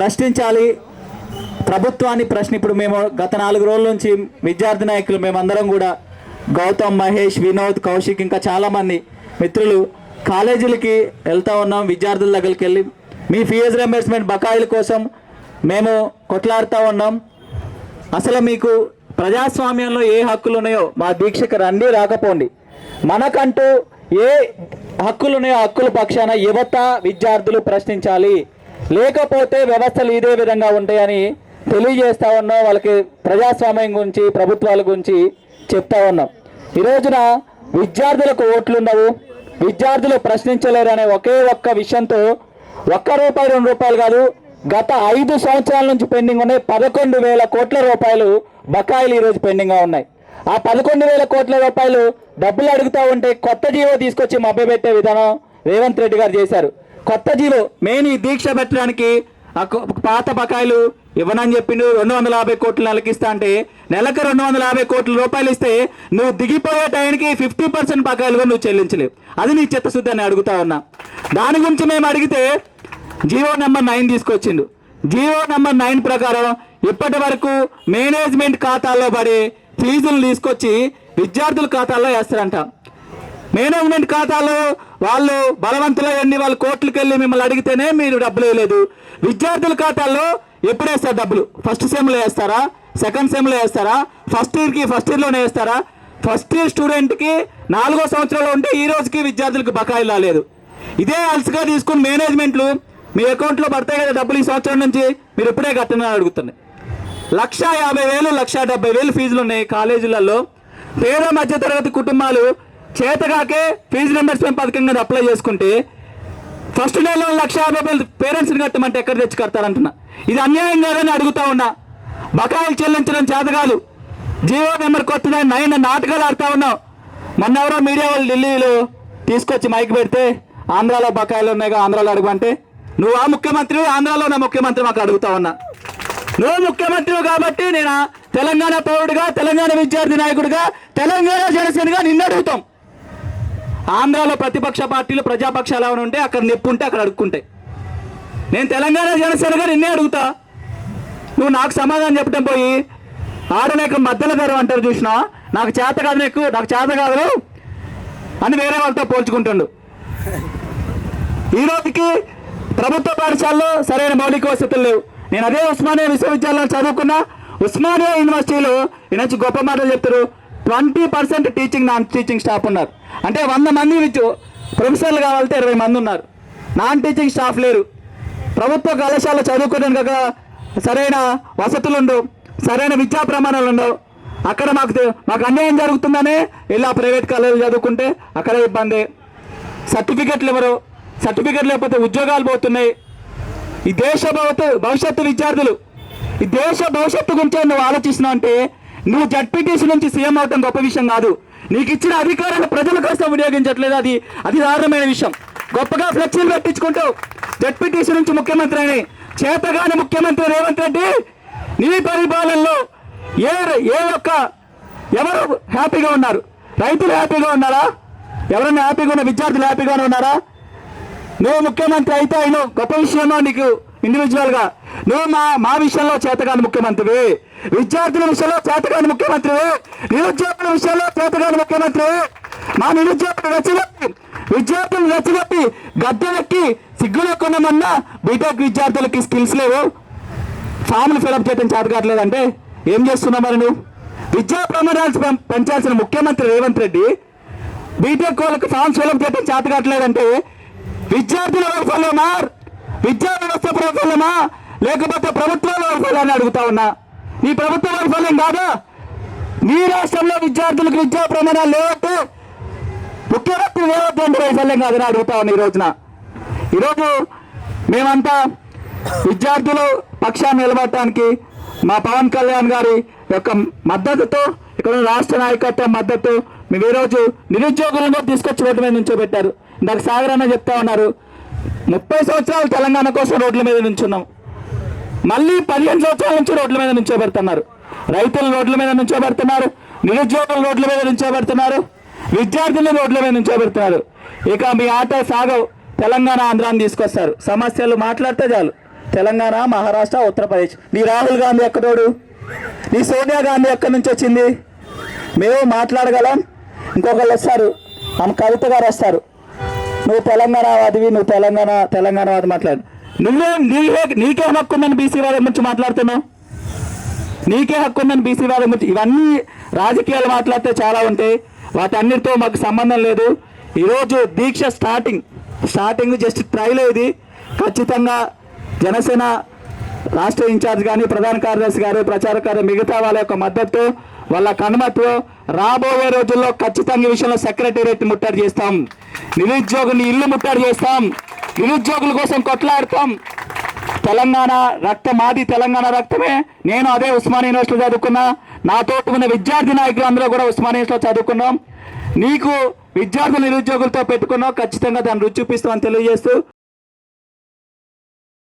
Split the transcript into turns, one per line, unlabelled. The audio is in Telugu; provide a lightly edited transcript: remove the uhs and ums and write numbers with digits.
ప్రశ్నించాలి ప్రభుత్వాన్ని ఇప్పుడు మేము గత 4 రోజుల నుంచి విద్యార్థి నాయకులు మేమందరం కూడా గౌతమ్, మహేష్, వినోద్, కౌశిక్ ఇంకా చాలామంది మిత్రులు కాలేజీలకి వెళ్తూ ఉన్నాం. విద్యార్థుల దగ్గరికి వెళ్ళి మీ ఫీజు రియంబర్స్మెంట్ బకాయిల కోసం మేము కొట్లాడుతూ ఉన్నాం. అసలు మీకు ప్రజాస్వామ్యంలో ఏ హక్కులు ఉన్నాయో మా దీక్షకు రండి, రాకపోండి. మనకంటూ ఏ హక్కులు ఉన్నాయో హక్కుల పక్షాన యువత విద్యార్థులు ప్రశ్నించాలి. లేకపోతే వ్యవస్థలు ఇదే విధంగా ఉంటాయని తెలియజేస్తూ ఉన్నాం. వాళ్ళకి ప్రజాస్వామ్యం గురించి, ప్రభుత్వాల గురించి చెప్తా ఉన్నాం. ఈ రోజున విద్యార్థులకు ఓట్లుండవు, విద్యార్థులు ప్రశ్నించలేరు అనే ఒకే ఒక్క విషయంతో ₹1, ₹2 కాదు, గత 5 సంవత్సరాల నుంచి పెండింగ్ ఉన్నాయి 11,000 కోట్ల రూపాయలు బకాయిలు ఈరోజు పెండింగ్గా ఉన్నాయి. ఆ 11,000 కోట్ల రూపాయలు డబ్బులు అడుగుతూ ఉంటే కొత్త జీవో తీసుకొచ్చి మభ్యపెట్టే విధానం రేవంత్ రెడ్డి గారు చేశారు. కొత్త జీవో మెయిన్ ఈ దీక్ష పెట్టడానికి పాత బకాయిలు ఇవ్వనని చెప్పిండు. 250 కోట్లు నెలకి ఇస్తా అంటే నెలకు 250 కోట్ల రూపాయలు ఇస్తే నువ్వు దిగిపోయే టైంకి 50% బకాయిలుగా నువ్వు చెల్లించలేవు. అది నీ చిత్తశుద్ధి అని అడుగుతా ఉన్నా. దాని గురించి మేము అడిగితే జీవో నెంబర్ 9 తీసుకొచ్చిండు. జీవో నెంబర్ 9 ప్రకారం ఇప్పటి వరకు మేనేజ్మెంట్ ఖాతాల్లో పడే ఫీజులు తీసుకొచ్చి విద్యార్థుల ఖాతాల్లో వేస్తారంట. మేనేజ్మెంట్ ఖాతాలో వాళ్ళు బలవంతులయ్యండి, వాళ్ళు కోర్టులకు వెళ్ళి మిమ్మల్ని అడిగితేనే మీరు డబ్బులు వేయలేదు. విద్యార్థుల ఖాతాల్లో ఎప్పుడు వేస్తారు డబ్బులు? ఫస్ట్ సెమ్లో వేస్తారా, సెకండ్ సెమ్లో వేస్తారా, ఫస్ట్ ఇయర్లోనే వేస్తారా? ఫస్ట్ ఇయర్ స్టూడెంట్కి 4వ సంవత్సరంలో ఉంటే ఈ రోజుకి విద్యార్థులకు బకాయిలు రాలేదు. ఇదే అలసిగా తీసుకుని మేనేజ్మెంట్లు మీ అకౌంట్లో పడతాయి కదా డబ్బులు, ఈ సంవత్సరం నుంచి మీరు ఎప్పుడే కట్టనని అడుగుతున్నాయి. 1,50,000, 1,70,000 ఫీజులు ఉన్నాయి కాలేజీలలో. పేద మధ్యతరగతి కుటుంబాలు చేతగాకే ఫీజు రియంబర్స్మెంట్ పథకం మీద అప్లై చేసుకుంటే ఫస్ట్ నెలలో 1,50,000 పేరెంట్స్ని కట్టమంటే ఎక్కడ తెచ్చి కడతారంటున్నా. ఇది అన్యాయం కాదని అడుగుతా ఉన్నా. బకాయిలు చెల్లించడం చేత కాదు. జీవో నెంబర్ కొత్తదని 9 నాటకాలు ఆడుతూ ఉన్నాం. మొన్న ఎవరో మీడియా వాళ్ళు ఢిల్లీలో తీసుకొచ్చి మైక్ పెడితే ఆంధ్రాలో బకాయిలు ఉన్నాయిగా, ఆంధ్రాలో అడుగుమంటే నువ్వు ఆ ముఖ్యమంత్రి, ఆంధ్రాలో ఉన్న ముఖ్యమంత్రి మాకు అడుగుతా ఉన్నా. నువ్వు ముఖ్యమంత్రి కాబట్టి నేను తెలంగాణ పౌరుడిగా, తెలంగాణ విద్యార్థి నాయకుడిగా, తెలంగాణ జనసేనగా నిన్ను అడుగుతాం. ఆంధ్రాలో ప్రతిపక్ష పార్టీలు ప్రజాపక్షాలు ఏమైనా ఉంటే అక్కడ నొప్పి ఉంటే అక్కడ అడుక్కుంటాయి. నేను తెలంగాణ జనసేనగా నిన్నే అడుగుతా. నువ్వు నాకు సమాధానం చెప్పడం పోయి ఆడలేక మధ్యలో ధర అంటారు చూసినా, నాకు చేత కాదు, నాకు చేత కాదు అని వేరే వాళ్ళతో పోల్చుకుంటుండు. ఈ రోజుకి ప్రభుత్వ పాఠశాలలో సరైన మౌలిక వసతులు లేవు. నేను అదే ఉస్మానియా విశ్వవిద్యాలయంలో చదువుకున్నా. ఉస్మానియా యూనివర్సిటీలో ఈయనొచ్చి గొప్ప మాటలు చెప్తారు. 20% టీచింగ్, నాన్ టీచింగ్ స్టాఫ్ ఉన్నారు. అంటే 100 మంది ప్రొఫెసర్లు కావాలంటే 20 మంది ఉన్నారు. నాన్ టీచింగ్ స్టాఫ్ లేరు. ప్రభుత్వ కళాశాలలో చదువుకోవడానికి కాక సరైన వసతులు ఉండవు, సరైన విద్యా ప్రమాణాలు ఉండవు. అక్కడ మాకు అన్యాయం జరుగుతుందనే ఇలా ప్రైవేట్ కాలేజీలు చదువుకుంటే అక్కడ ఇబ్బంది. సర్టిఫికెట్లు ఇవ్వరు, సర్టిఫికెట్ లేకపోతే ఉద్యోగాలు పోతున్నాయి. ఈ దేశ భవిష్యత్తు విద్యార్థులు, ఈ దేశ భవిష్యత్తు గురించి నువ్వు ఆలోచిస్తున్నావు అంటే నువ్వు జడ్పీటీసీ నుంచి సీఎం అవటం గొప్ప విషయం కాదు. నీకు ఇచ్చిన అధికారాలు ప్రజల కోసం వినియోగించట్లేదు, అది దారుణమైన విషయం. గొప్పగా ఫ్లెక్సీలు పెట్టించుకుంటూ జడ్పీటీసీ నుంచి ముఖ్యమంత్రి అని చేతగాని ముఖ్యమంత్రి రేవంత్ రెడ్డి నీ పరిపాలనలో ఎవరు హ్యాపీగా ఉన్నారు? రైతులు హ్యాపీగా ఉన్నారా? ఎవరైనా హ్యాపీగా ఉన్న విద్యార్థులు హ్యాపీగానే ఉన్నారా? నువ్వు ముఖ్యమంత్రి అయితే అయినా గొప్ప విషయమో నీకు ఇండివిజువల్గా. నువ్వు మా విషయంలో చేతగాని ముఖ్యమంత్రివి, విద్యార్థుల విషయంలో చేతగాని ముఖ్యమంత్రివి, నిరుద్యోగుల విషయంలో చేతగాని ముఖ్యమంత్రివి. మా నిరుద్యోగులు విద్యార్థులు రెచ్చగొట్టి గద్దెనెక్కి సిగ్గులో కొనమన్నా బీటెక్ విద్యార్థులకి స్కిల్స్ లేవు, ఫామ్లు ఫిలప్ చేయడం చేత కావట్లేదంటే ఏం చేస్తున్నావు మరి? నువ్వు విద్యా ప్రమాణాలు పెంచాల్సిన ముఖ్యమంత్రి రేవంత్ రెడ్డి బీటెక్ వాళ్ళకి ఫామ్స్ ఫిలప్ చేయడం చేత కావట్లేదంటే విద్యార్థుల వైఫల్యమా, విద్యా వ్యవస్థ వైఫల్యమా, లేకపోతే ప్రభుత్వాల వైఫల్యాన్ని అడుగుతా ఉన్నా. నీ ప్రభుత్వ వైఫల్యం కాదా? నీ రాష్ట్రంలో విద్యార్థులకు విద్యా ప్రమాణాలు లేవట్టు ముఖ్యమంత్రి రేవంత్ రెడ్డి వైఫల్యం కాదని అడుగుతా ఉన్నా. ఈరోజు మేమంతా విద్యార్థులు పక్షాన్ని నిలబడటానికి మా పవన్ కళ్యాణ్ గారి యొక్క మద్దతుతో, ఇక్కడ రాష్ట్ర నాయకత్వం మద్దతు మేము ఈరోజు నిరుద్యోగులను తీసుకొచ్చి రోడ్డు మీద నుంచోబెట్టారు. ఇందాక సాగర్ అన్న చెప్తా ఉన్నారు, 30 సంవత్సరాలు తెలంగాణ కోసం రోడ్ల మీద నుంచున్నాం, మళ్ళీ 15 సంవత్సరాల నుంచి రోడ్ల మీద నుంచోబెడుతున్నారు. రైతులు రోడ్ల మీద నుంచోబెడుతున్నారు, నిరుద్యోగులు రోడ్ల మీద నుంచోబెడుతున్నారు, విద్యార్థులు రోడ్ల మీద నుంచోబెడుతున్నారు. ఇక మీ ఆట సాగవు. తెలంగాణ ఆంధ్రాన్ని తీసుకొస్తారు, సమస్యలు మాట్లాడితే చాలు తెలంగాణ, మహారాష్ట్ర, ఉత్తరప్రదేశ్. నీ రాహుల్ గాంధీ ఎక్కడోడు? నీ సోనియా గాంధీ ఎక్కడి నుంచి వచ్చింది? మేము మాట్లాడగలం, ఇంకొకళ్ళు వస్తారు, ఆమె కవిత గారు వస్తారు, నువ్వు తెలంగాణవాదివి, నువ్వు తెలంగాణవాది మాట్లాడు. నీకే హక్కు ఉందని బీసీ వాదం గురించి మాట్లాడుతున్నావు? నీకే హక్కు ఉందని బీసీ వాదం గురించి? ఇవన్నీ రాజకీయాలు మాట్లాడితే చాలా ఉంటాయి, వాటన్నిటితో మాకు సంబంధం లేదు. ఈరోజు దీక్ష స్టార్టింగ్ జస్ట్ ట్రైల్. ఇది ఖచ్చితంగా జనసేన రాష్ట్ర ఇన్ఛార్జ్ కానీ, ప్రధాన కార్యదర్శి గారు, ప్రచార కార్య మిగతా వాళ్ళ యొక్క మద్దతు, వాళ్ళ కనుమతో రాబోయే రోజుల్లో ఖచ్చితంగా ఈ విషయంలో సెక్రటేరియట్ ముట్టడి చేస్తాం, నిరుద్యోగుని ఇల్లు ముట్టడి చేస్తాం, నిరుద్యోగుల కోసం కొట్లాడతాం. తెలంగాణ రక్తం మాది, తెలంగాణ రక్తమే. నేను అదే ఉస్మానియా యూనివర్సిటీలో చదువుకున్నా, నాతో ఉన్న విద్యార్థి నాయకులు అందరూ కూడా ఉస్మానియా యూనివర్సిటీలో చదువుకున్నాం. నీకు విద్యార్థులు నిరుద్యోగులతో పెట్టుకున్నావు, ఖచ్చితంగా దాన్ని రుచి చూపిస్తామని తెలియజేస్తూ